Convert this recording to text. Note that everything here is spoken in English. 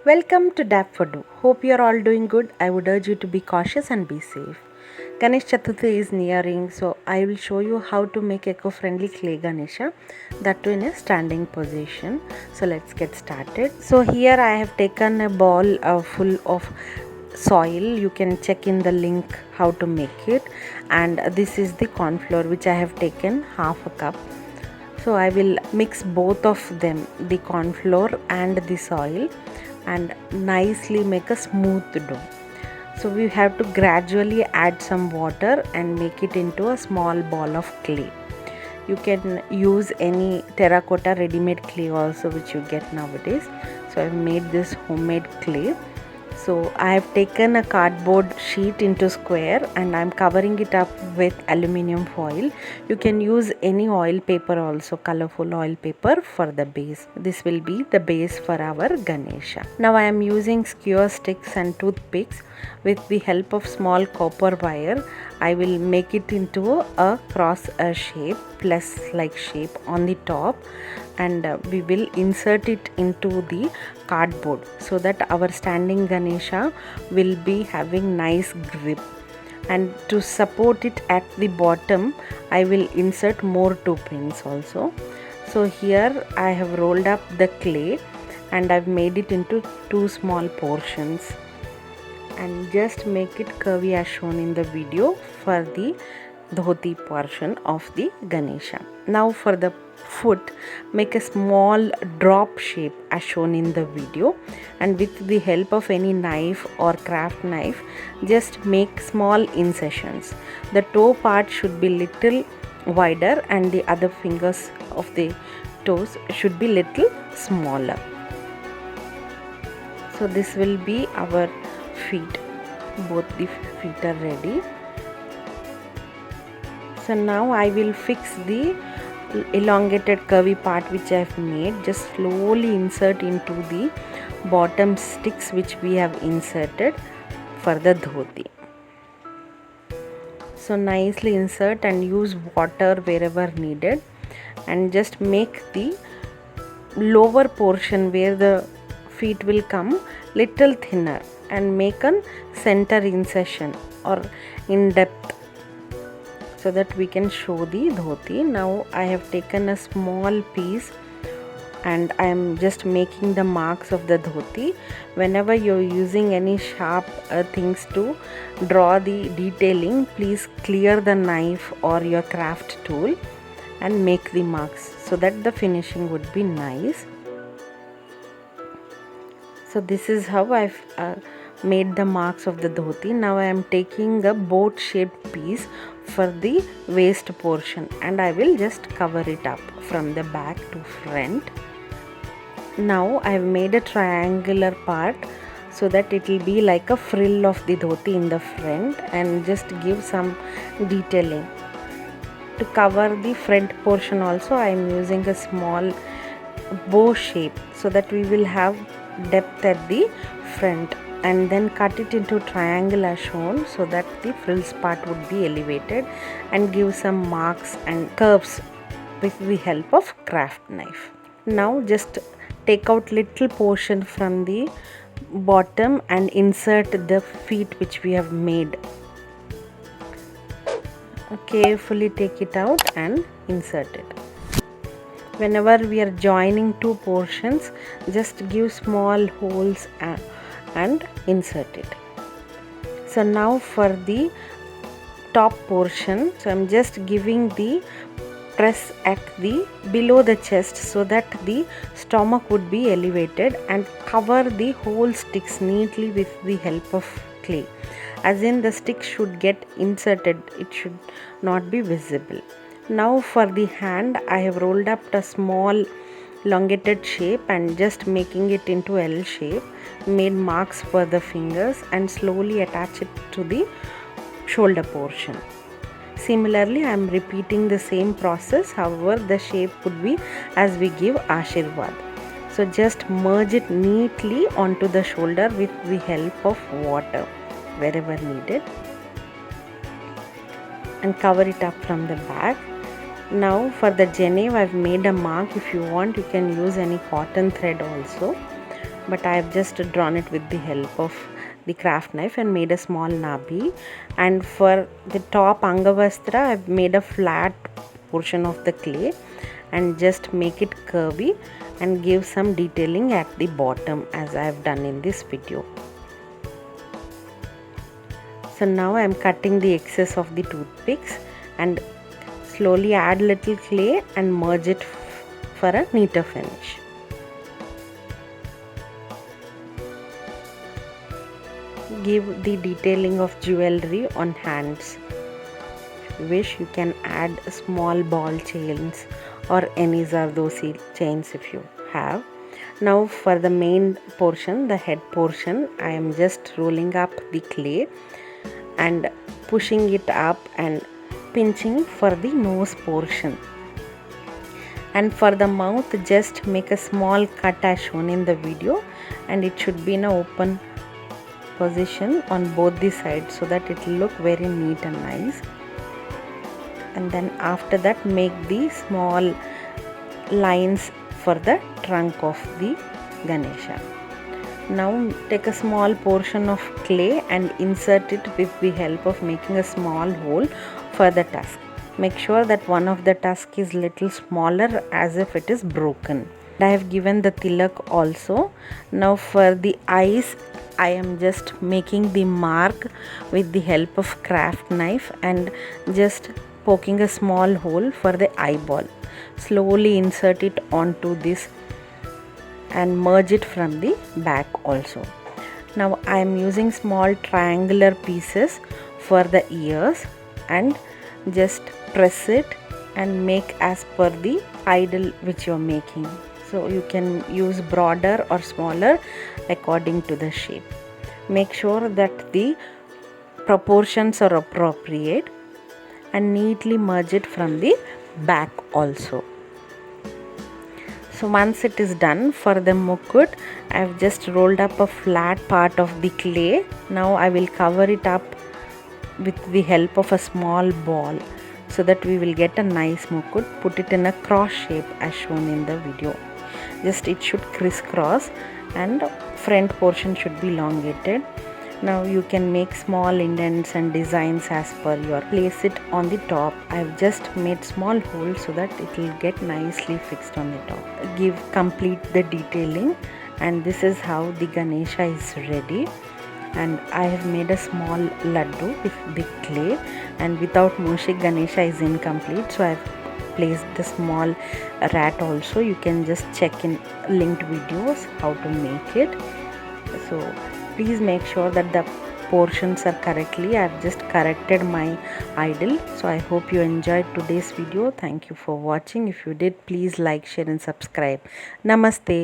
Welcome to Dap for Do. Hope you are all doing good. I would urge you to be cautious and be safe. Ganesh Chaturthi is nearing, so I will show you how to make eco-friendly clay Ganesha, that too in a standing position. So let's get started. So here I have taken a ball full of soil. You can check in the link how to make it, and this is the corn flour which I have taken half a cup. So I will mix both of them, the corn flour and the soil, and nicely make a smooth dough. So we have to gradually add some water and make it into a small ball of clay. You can use any terracotta ready-made clay also which you get nowadays. So I've made this homemade clay. So I have taken a cardboard sheet into square and I'm covering it up with aluminium foil. You can use any oil paper also, colorful oil paper for the base. This will be the base for our Ganesha. Now I am using skewer sticks and toothpicks. With the help of small copper wire, I will make it into a cross shape, plus like shape on the top, and we will insert it into the cardboard so that our standing Ganesha will be having nice grip. And to support it at the bottom, I will insert more 2 pins also. So here I have rolled up the clay and I've made it into 2 small portions, and just make it curvy as shown in the video for the dhoti portion of the Ganesha. Now for the foot, make a small drop shape as shown in the video, and with the help of any knife or craft knife, just make small incisions. The toe part should be little wider and the other fingers of the toes should be little smaller. So this will be our feet. Both the feet are ready. So now I will fix the elongated curvy part which I have made. Just slowly insert into the bottom sticks which we have inserted for the dhoti. So nicely insert and use water wherever needed, and just make the lower portion where the feet will come little thinner and make a center incision or in depth so that we can show the dhoti. Now I have taken a small piece and I am just making the marks of the dhoti. Whenever you are using any sharp things to draw the detailing, please clear the knife or your craft tool and make the marks so that the finishing would be nice. So this is how I've made the marks of the dhoti. Now I am taking a boat shaped piece for the waist portion and I will just cover it up from the back to front. Now I have made a triangular part so that it will be like a frill of the dhoti in the front, and just give some detailing. To cover the front portion also, I am using a small bow shape so that we will have depth at the front, and then cut it into triangle as shown so that the frills part would be elevated, and give some marks and curves with the help of craft knife. Now just take out little portion from the bottom and insert the feet which we have made. Carefully take it out and insert it. Whenever we are joining two portions, just give small holes and insert it. So now for the top portion, so I'm just giving the press at the below the chest so that the stomach would be elevated, and cover the whole sticks neatly with the help of clay, as in the stick should get inserted, it should not be visible. Now for the hand, I have rolled up a small elongated shape and just making it into L shape, made marks for the fingers and slowly attach it to the shoulder portion. Similarly, I am repeating the same process, however the shape would be as we give Ashirwad. So just merge it neatly onto the shoulder with the help of water wherever needed, and cover it up from the back. Now for the genev, I've made a mark. If you want, you can use any cotton thread also, but I have just drawn it with the help of the craft knife and made a small nabi. And for the top angavastra, I have made a flat portion of the clay and just make it curvy and give some detailing at the bottom as I have done in this video. So now I am cutting the excess of the toothpicks and slowly add little clay and merge it for a neater finish. Give the detailing of jewelry on hands. If you wish, you can add small ball chains or any Zardosi chains if you have. Now for the main portion, the head portion, I am just rolling up the clay and pushing it up and pinching for the nose portion. And for the mouth, just make a small cut as shown in the video, and it should be in an open position on both the sides so that it will look very neat and nice. And then after that, make the small lines for the trunk of the Ganesha. Now take a small portion of clay and insert it with the help of making a small hole for the tusk. Make sure that one of the tusk is little smaller as if it is broken. I have given the tilak also. Now for the eyes, I am just making the mark with the help of craft knife and just poking a small hole for the eyeball. Slowly insert it onto this and merge it from the back also. Now I am using small triangular pieces for the ears and just press it and make as per the idol which you are making. So you can use broader or smaller according to the shape. Make sure that the proportions are appropriate and neatly merge it from the back also. So once it is done, for the mukut, I have just rolled up a flat part of the clay. Now I will cover it up with the help of a small ball so that we will get a nice mukut. Put it in a cross shape as shown in the video. Just it should crisscross and front portion should be elongated. Now you can make small indents and designs as per your. Place it on the top. I have just made small holes so that it will get nicely fixed on the top. Complete the detailing, and this is how the Ganesha is ready. And I have made a small laddu with the clay, and without Moshik Ganesha is incomplete, so I have placed the small rat also. You can just check in linked videos how to make it. So please make sure that the portions are correctly. I have just corrected my idol. So I hope you enjoyed today's video. Thank you for watching. If you did, please like, share and subscribe. Namaste.